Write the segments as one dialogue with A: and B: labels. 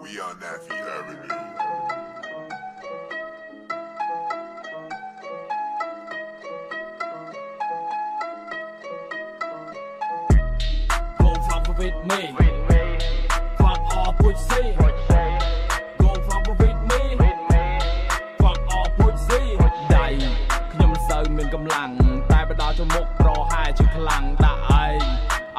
A: We on that Fifth Avenue.
B: Go fuck with me. Fuck off with C. Go fuck with me. Fuck off with C. ដៃខ្ញុំមិនសូវមានកម្លាំងតែបដោតទៅមុខប្រហាជាខ្លាំងដាក់អី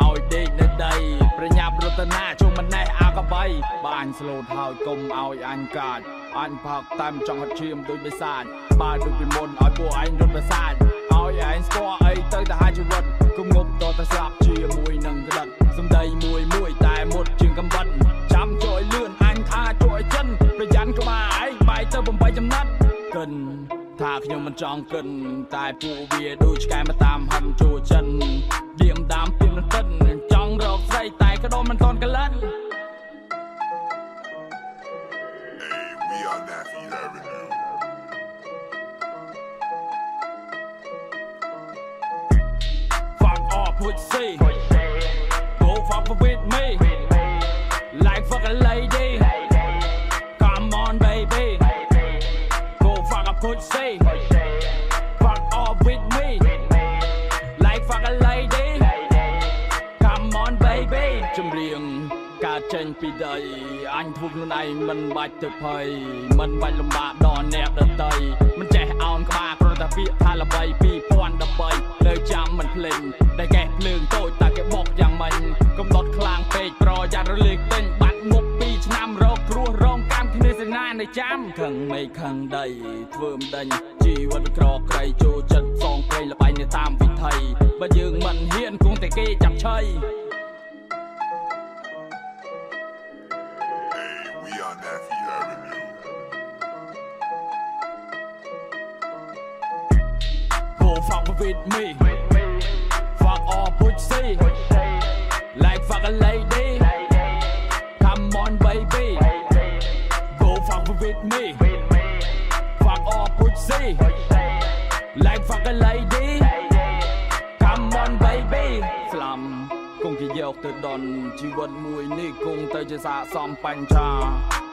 B: ឲ្យដេកនៅដីប្រញាប់រតនាជុំម្នេះអាកបីបើអញស្លូតហើយកុំឲ្យអញកាចអញផឹកតាមចង់ហត់ឈាមដូចបិសាចបើដូចពីមុនឲ្យពួកឯងរត់ប្រសាចឲ្យឯងស្គាល់អីទៅទៅហាជីវិតគុំងប់តតែស្លាប់ជាមួយនឹងក្តិតសំដីមួយតែមុតជាងកំបិតចាំជួយលឿនអញថាជួយចិនប្រយ័ត្នក្បាលឯងបាយទៅ8ចំណិតកិនថាខ្ញុំមិនចង់កិនតែពួកវាដូចឆ្កែមកតាមហិនចូលចិនឌៀមដាមពីមិនកិនចង់រកស្រីតែក៏ដូនមិនតនកលិន
A: Hey, we on that Fifth Avenue.
B: Fuck off with C. Go fuck with me. Like fuck a lady. Come on baby. Go fuck up with C. Fuck off with me. Like fuck a lady. Come on baby. ចម្រៀងកើតចេញពីដីអញធ្វើខ្លួនឯងមិនបាច់ទៅភ័យមិនបាច់លំបាកដល់អ្នកដទៃមិនចេះអោនក្បាលគ្រាន់តែពាក្យថាល្បី2013នៅចាំមិនភ្លេចតែកេះភ្លើងតូចតែគេបកយ៉ាងម៉េចកំដត់ខ្លាំងពេកប្រយ័ត្នរលាកទិញបាត់មុខ2ឆ្នាំរកគ្រោះរងកម្មគ្នាសេនានៅចាំខឹងមេឃខឹងដីធ្វើមិនដេញជីវិតក្រក្រៃចូលចិត្តសងព្រៃលបែងនៅតាមវិថីបើយើងមិនហ៊ានគង់តែគេចាប់ឆៃ
A: Hey, we on that Fifth Avenue.
B: Go fuck with me. Fuck off with C. Like fuck a lady. Come on baby. Go fuck with me. Fuck off with C. Like fuck a lady. Come on baby. ស្លាំគង់គេយកទៅដនជីវិតមួយនេះគង់ទៅជាសាកសមបញ្ចា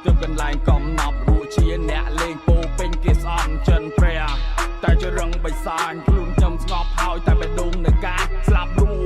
B: ទើបកន្លែងកំណប់រួចជាអ្នកលេងពោពេញគេស្អន់ចិនព្រះតែជារឹងបិសាចខ្លួនខ្ញុំស្ងប់ហើយតែបេះដូងនៅកាស្លាប់រួ